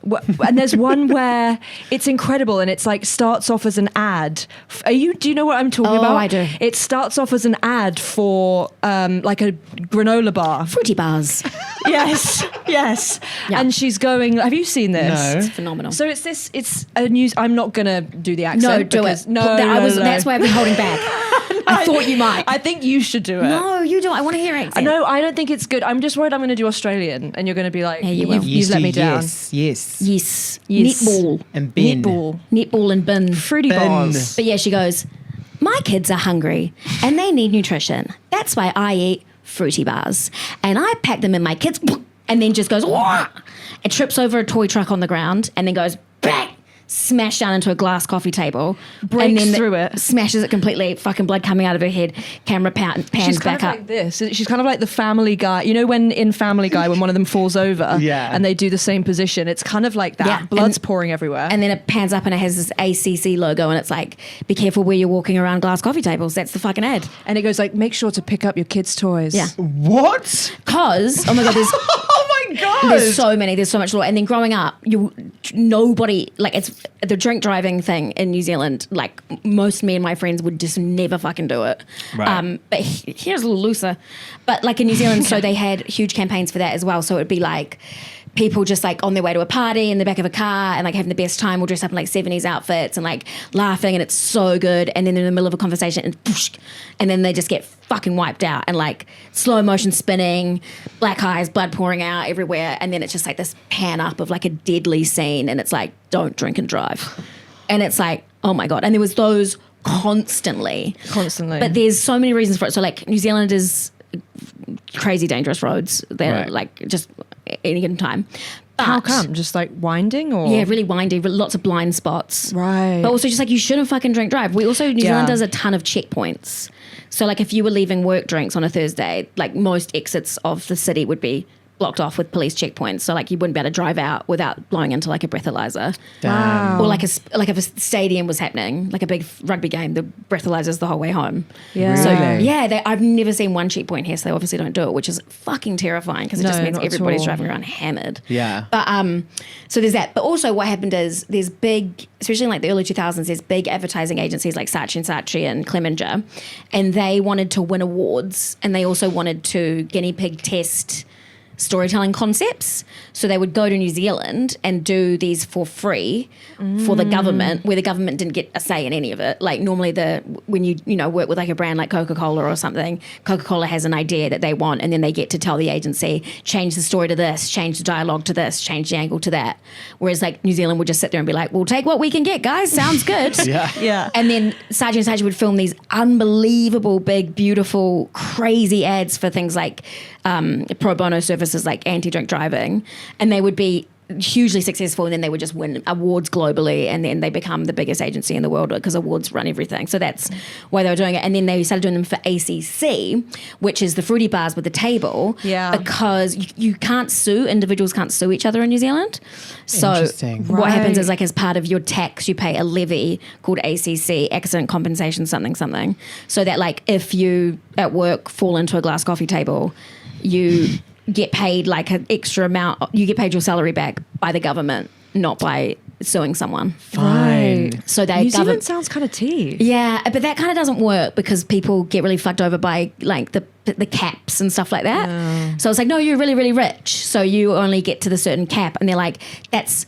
And there's one where it's incredible, and it's like starts off as an ad. Do you know what I'm talking about? Oh, I do. It starts off as an ad for like a granola bar. Fruity bars. Yes. Yeah. And she's going. Have you seen this? No. It's phenomenal. So it's a news. I'm not gonna do the accent. No, do because, it. No, That's why I've been holding back. I thought you might. I think you should do it. No, you don't. I want to hear it. No, I don't think it's good. I'm just worried I'm going to do Australian, and you're going to be like, Yeah, you will. you've let me down. Yes. Yes. Yes. Netball. And bin. Netball and bin. Fruity Ben. bars. But yeah, she goes, my kids are hungry and they need nutrition. That's why I eat fruity bars. And I pack them in my kids' and then just goes, wah! And trips over a toy truck on the ground and then goes, bang! Smash down into a glass coffee table, Breaks and then through it. smashes it completely. Fucking blood coming out of her head. Camera pans She's kind back of up. like this. She's kind of like the Family Guy. You know when in Family Guy when one of them falls over Yeah. and they do the same position? It's kind of like that. Yeah. Blood's pouring everywhere. And then it pans up and it has this ACC logo, and it's like, be careful where you're walking around glass coffee tables. That's the fucking ad. And it goes like, make sure to pick up your kids' toys. Yeah. What? Cause, oh my God, Oh my God. there's so many, there's so much law. And then growing up, nobody, like, it's the drink driving thing in New Zealand, like most me and my friends would just never fucking do it. Right. But here's a little looser. But like in New Zealand, so they had huge campaigns for that as well. So it'd be like people just like on their way to a party in the back of a car and like having the best time, will dress up in like 70s outfits and like laughing, and it's so good. And then in the middle of a conversation, and then they just get fucking wiped out, and like slow motion spinning, black eyes, blood pouring out everywhere. And then it's just like this pan up of like a deadly scene, and it's like, don't drink and drive. And it's like, oh my God. And there was those constantly. But there's so many reasons for it. So like New Zealand is crazy dangerous roads. They're Right. like just any given time. But How come? Just like winding or? yeah, really windy, lots of blind spots. Right. But also just like you shouldn't fucking drink drive. New Zealand Yeah. does a ton of checkpoints. So like if you were leaving work drinks on a Thursday, like most exits of the city would be blocked off with police checkpoints. So like you wouldn't be able to drive out without blowing into like a breathalyzer. Damn. Or like if a stadium was happening, like a big rugby game, the breathalyzers the whole way home. Yeah. So Really? yeah, I've never seen one checkpoint here, so they obviously don't do it, which is fucking terrifying because it No, just means not at everybody's all. driving around hammered. Yeah. But so there's that. But also what happened is there's big, especially in like the early 2000s, there's big advertising agencies like Saatchi and Clemenger, and they wanted to win awards, and they also wanted to guinea pig test storytelling concepts. So they would go to New Zealand and do these for free for the government, where the government didn't get a say in any of it. Like normally when you work with like a brand like Coca-Cola or something, Coca-Cola has an idea that they want, and then they get to tell the agency, change the story to this, change the dialogue to this, change the angle to that. Whereas like New Zealand would just sit there and be like, we'll take what we can get, guys. Sounds good. Yeah. And then Saji and Saji would film these unbelievable, big, beautiful, crazy ads for things like pro bono services like anti-drink driving. And they would be hugely successful, and then they would just win awards globally, and then they become the biggest agency in the world because awards run everything. So that's why they were doing it. And then they started doing them for ACC, which is the fruity bars with the table, because you can't sue, individuals can't sue each other in New Zealand. So what happens is, like, as part of your tax, you pay a levy called ACC, accident compensation something, so that like if you at work fall into a glass coffee table, you get paid like an extra amount. You get paid your salary back by the government, not by suing someone. Right. So New Zealand sounds kind of tea. Yeah, but that kind of doesn't work because people get really fucked over by like the caps and stuff like that. So it's like, no, you're really, really rich, so you only get to the certain cap. And they're like, that's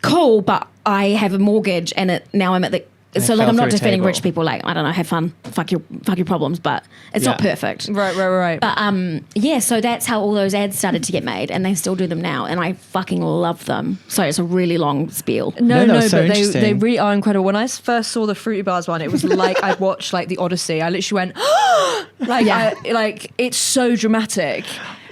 cool, but I have a mortgage and now I'm at the... So like I'm not defending rich people, like, I don't know, have fun, fuck your problems, but it's not perfect. Right. But so that's how all those ads started to get made, and they still do them now, and I fucking love them. Sorry, it's a really long spiel. No, but they really are incredible. When I first saw the Fruity Bars one, it was like I'd watched like the Odyssey. I literally went, like it's so dramatic.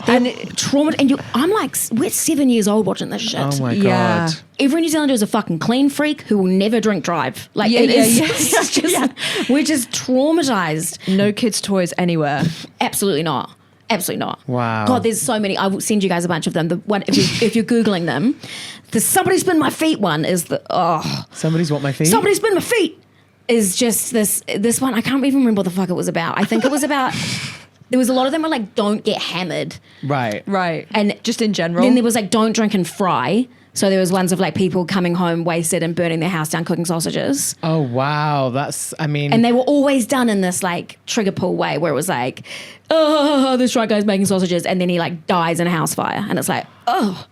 And trauma, and I'm like, we're 7 years old watching this shit. Oh my God. Yeah. Every New Zealander is a fucking clean freak who will never drink drive. Like, it's just, we're just traumatized. No kids' toys anywhere. Absolutely not. Absolutely not. Wow. God, there's so many. I will send you guys a bunch of them. The one, if you're Googling them, the somebody spin my feet one is Somebody's what my feet? Somebody spin my feet is just this one. I can't even remember what the fuck it was about. I think it was about... There was a lot of them were like, don't get hammered. Right. And just in general. Then there was like, don't drink and fry. So there was ones of like people coming home wasted and burning their house down cooking sausages. Oh, wow. And they were always done in this like trigger pull way where it was like, oh, this drunk guy's making sausages. And then he like dies in a house fire. And it's like, oh.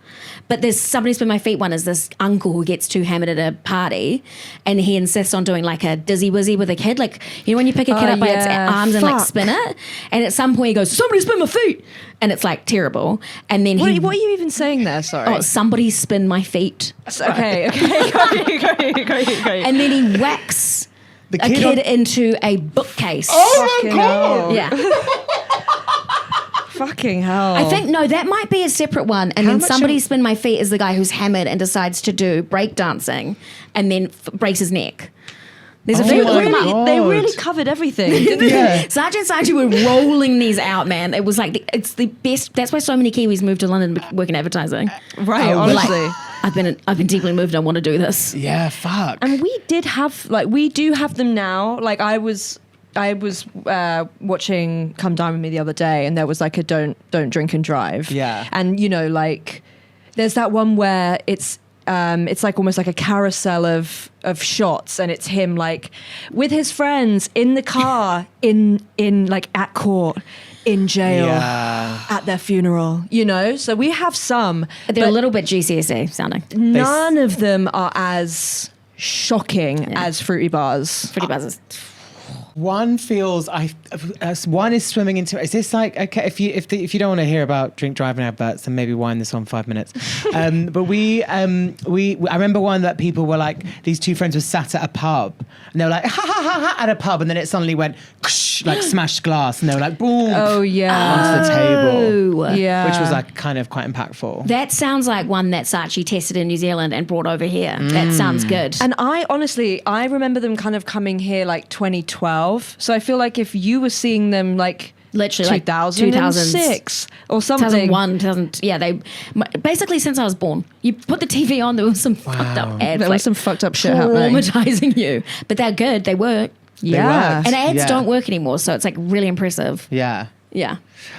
But there's Somebody Spin My Feet one is this uncle who gets too hammered at a party, and he insists on doing like a dizzy wizzy with a kid. Like, you know when you pick a kid up by its arms and like spin it? And at some point he goes, somebody spin my feet! And it's like terrible. And then what are you even saying there? Sorry. Oh, somebody spin my feet. Okay. Go. And then he whacks a kid into a bookcase. Oh my God! Yeah. Fucking hell. I think, no, that might be a separate one. And then Somebody Spin My Feet is the guy who's hammered and decides to do breakdancing and then breaks his neck. There's a few of them. They really covered everything, didn't they? Yeah. Sergeant Saji were rolling these out, man. It was like, it's the best. That's why so many Kiwis moved to London to work in advertising. Right, honestly. Like, I've been deeply moved. I want to do this. Yeah, fuck. And we do have them now. Like I was watching Come Dine With Me the other day, and there was like a don't drink and drive. Yeah. And like there's that one where it's like almost like a carousel of shots, and it's him like with his friends in the car in like at court, in jail, at their funeral, so we have some. They're a little bit GCSE sounding. None of them are as shocking as Fruity Bars. Fruity Bars is... One feels one is swimming into. Is this like, okay? If you don't want to hear about drink driving adverts, then maybe wind this on 5 minutes. But I remember one that people were like, these two friends were sat at a pub and they were like ha ha ha ha at a pub, and then it suddenly went like smashed glass, and they were like boom. Oh yeah, onto the table. Yeah, which was like kind of quite impactful. That sounds like one that Saatchi tested in New Zealand and brought over here. That sounds good. And I remember them kind of coming here like 2012. So I feel like if you were seeing them like literally 2006 or something, 2001, 2000, yeah, they basically since I was born. You put the TV on, there was some fucked up ads. There was some fucked up shit happening, traumatizing you. But they're good. They work. Yeah, and ads don't work anymore, so it's like really impressive. Yeah.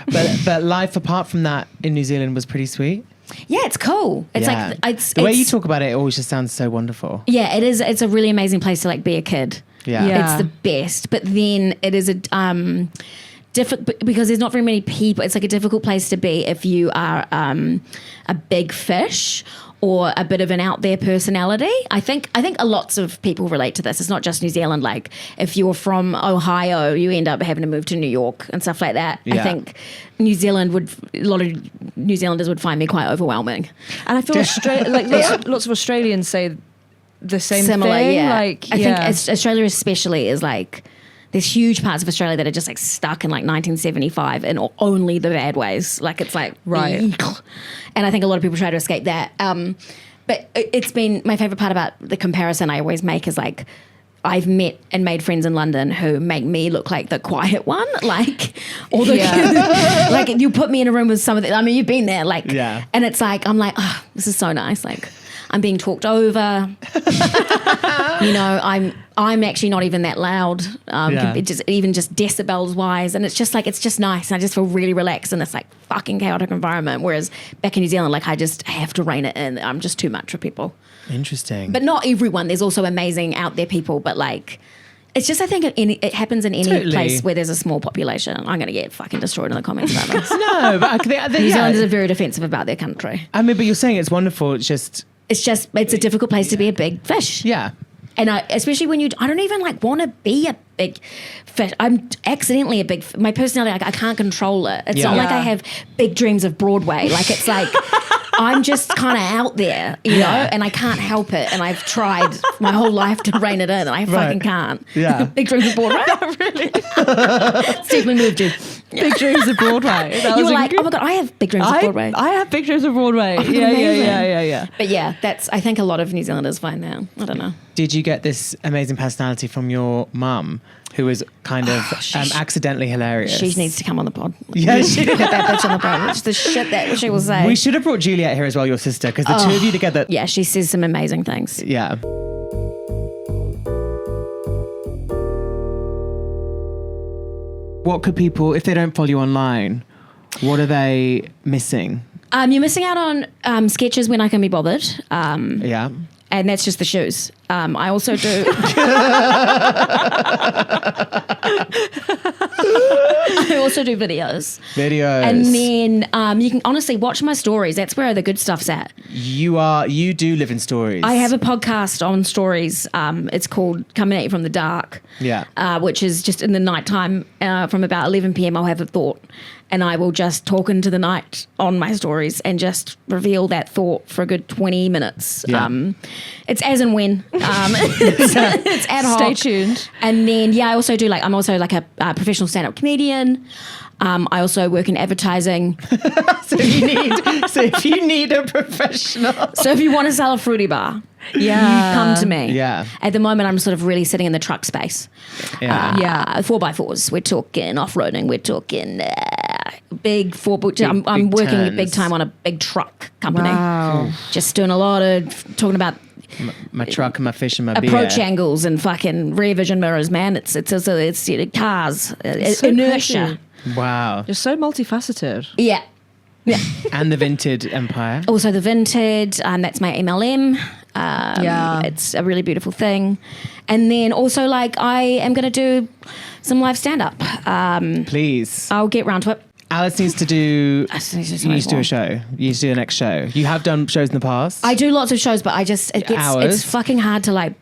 But life apart from that in New Zealand was pretty sweet. Yeah, it's cool. It's like the way you talk about it always just sounds so wonderful. Yeah, it is. It's a really amazing place to like be a kid. Yeah. It's the best. But then it is because there's not very many people. It's like a difficult place to be if you are a big fish or a bit of an out there personality. I think a lots of people relate to this. It's not just New Zealand. Like if you're from Ohio, you end up having to move to New York and stuff like that. Yeah. I think a lot of New Zealanders would find me quite overwhelming. And I feel lots of Australians say the same Similar, thing. yeah. Like, I think Australia especially is like, there's huge parts of Australia that are just like stuck in like 1975 in only the bad ways. Like it's like, Right. eek. And I think a lot of people try to escape that. But it's been my favorite part about the comparison I always make is like, I've met and made friends in London who make me look like the quiet one, like, or the like you put me in a room with some of the, I mean, you've been there, like, and it's like, I'm like, oh, this is so nice. Like, I'm being talked over. You know, I'm actually not even that loud, just decibels wise, and it's just nice. And I just feel really relaxed in this like fucking chaotic environment. Whereas back in New Zealand, like I just have to rein it in. I'm just too much for people. Interesting. But not everyone. There's also amazing out there people, but like, it's just, I think it happens in any place where there's a small population. I'm going to get fucking destroyed in the comments about this. No, but New Zealanders are very defensive about their country. I mean, but you're saying it's wonderful. It's a difficult place to be a big fish. Yeah. And especially when I don't even like want to be a big fish. I'm accidentally a big, my personality, I can't control it. It's not like I have big dreams of Broadway. Like it's like, I'm just kind of out there, you know, and I can't help it. And I've tried my whole life to rein it in, and I fucking can't. Yeah. Big dreams of Broadway. Really? It's definitely moved you. Big dreams of Broadway. You were like, oh my God, I have big dreams of Broadway. I have big dreams of Broadway. Yeah. But yeah, I think a lot of New Zealanders find that. I don't know. Did you get this amazing personality from your mum, who was kind of accidentally hilarious? She needs to come on the pod. Yeah, she Get that bitch on the pod. It's the shit that she will say. We should have brought Juliet here as well, your sister, because the two of you together. Yeah, she says some amazing things. Yeah. What could people, if they don't follow you online, what are they missing? You're missing out on sketches when I can be bothered. Yeah. And that's just the shoes. I also do. I also do videos. And then you can honestly watch my stories. That's where the good stuff's at. You do live in stories. I have a podcast on stories. It's called Coming at You from the Dark. Yeah. Which is just in the nighttime from about 11 p.m. I'll have a thought. And I will just talk into the night on my stories and just reveal that thought for a good 20 minutes. Yeah. It's as and when. It's ad hoc. Stay tuned. And then, I'm also like a professional stand-up comedian. I also work in advertising. So if you need a professional. So if you want to sell a fruity bar, you come to me. Yeah. At the moment, I'm sort of really sitting in the truck space. Yeah. 4x4s. We're talking off-roading. We're talking big I'm working turns. big time on a big truck company. Wow. Just doing a lot of talking about My truck and my fish and my approach beer. angles and fucking rear vision mirrors, man. It's cars, so inertia. crazy. Wow. You're so multifaceted. Yeah. And the Vinted Empire. Also the Vinted, that's my MLM. It's a really beautiful thing. And then also like I am going to do some live stand-up. Please. I'll get round to it. Alice needs to do. You You need to do a show. You need to do a next show. You have done shows in the past. I do lots of shows, but Hours. it's fucking hard to like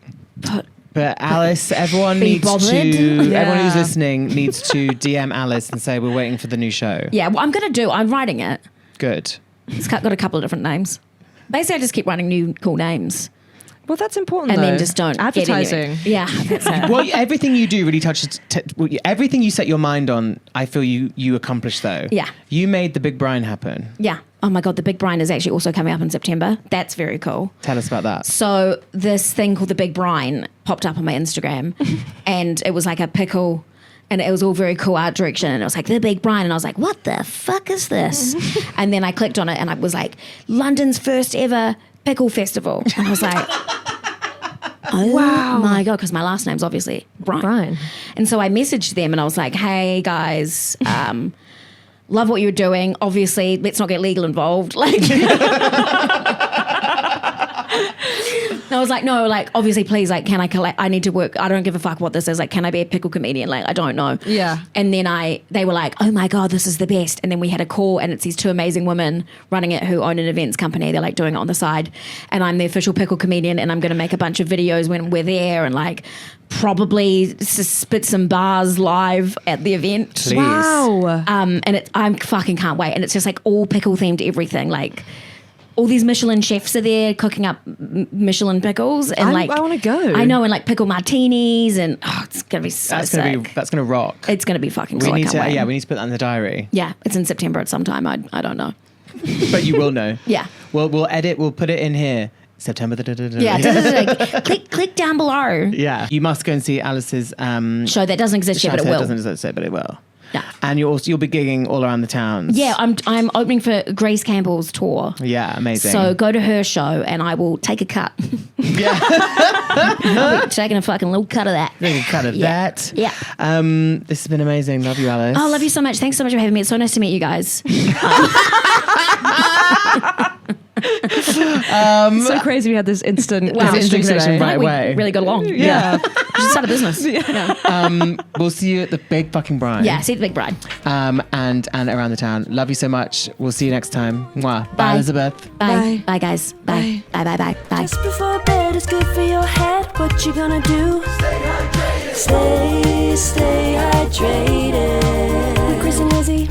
put. But Alice, everyone Be needs bothered. to. Yeah. Everyone who's listening needs to DM Alice and say we're waiting for the new show. Yeah, well, I'm writing it. Good. It's got a couple of different names. Basically, I just keep writing new cool names. Well, that's important, And though. then just don't Advertising. Get anywhere. Yeah, that's it. Well, everything you do really touches. Everything you set your mind on, I feel you accomplish though. Yeah. You made the Big Brine happen. Yeah. Oh my God, the Big Brine is actually also coming up in September. That's very cool. Tell us about that. So this thing called the Big Brine popped up on my Instagram, and it was like a pickle, and it was all very cool art direction, and it was like the Big Brine, and I was like, what the fuck is this? And then I clicked on it, and I was like, London's first ever pickle festival, and I was like, oh Wow. my God, because my last name's obviously Brine. Brine. And so I messaged them, and I was like, hey guys, love what you're doing. Obviously, let's not get legal involved. Like, I was like, no, like, obviously, please, like, can I collect? I need to work. I don't give a fuck what this is. Like, can I be a pickle comedian? Like, I don't know. Yeah. And then they were like, oh my God, this is the best. And then we had a call, and it's these two amazing women running it who own an events company. They're like doing it on the side. And I'm the official pickle comedian, and I'm going to make a bunch of videos when we're there and like probably spit some bars live at the event. Please. Wow. And I fucking can't wait. And it's just like all pickle themed everything. Like, all these Michelin chefs are there cooking up Michelin pickles, and I want to go. I know, and like pickle martinis, and it's gonna be so That's sick. gonna rock. It's gonna be fucking cool. We I need can't to wait. we need to put that in the diary. Yeah, it's in September at some time. I don't know. But you will know. Yeah. We'll put it in here. September. Yeah, click down below. Yeah. You must go and see Alice's Show that doesn't exist yet, but it will. It doesn't exist, but it will. Yeah. And you'll be gigging all around the towns. Yeah, I'm opening for Grace Campbell's tour. Yeah, amazing. So go to her show, and I will take a cut. Yeah. I'll be taking a fucking little cut of that. Take a cut of that. Yeah. This has been amazing. Love you, Alice. Oh, love you so much. Thanks so much for having me. It's so nice to meet you guys. So crazy we had this instant instant connection right we away. really got along. Yeah. We should start a business. Yeah. We'll see you at the Big fucking Brine. Yeah, see the Big Brine. And around the town. Love you so much. We'll see you next time. Mwah. Bye, Bye. Elizabeth. Bye. Bye, guys. Bye. Bye, bye, bye, bye. Just before bed is good for your head. What you gonna do? Stay hydrated. Stay hydrated. With Chris and Lizzie.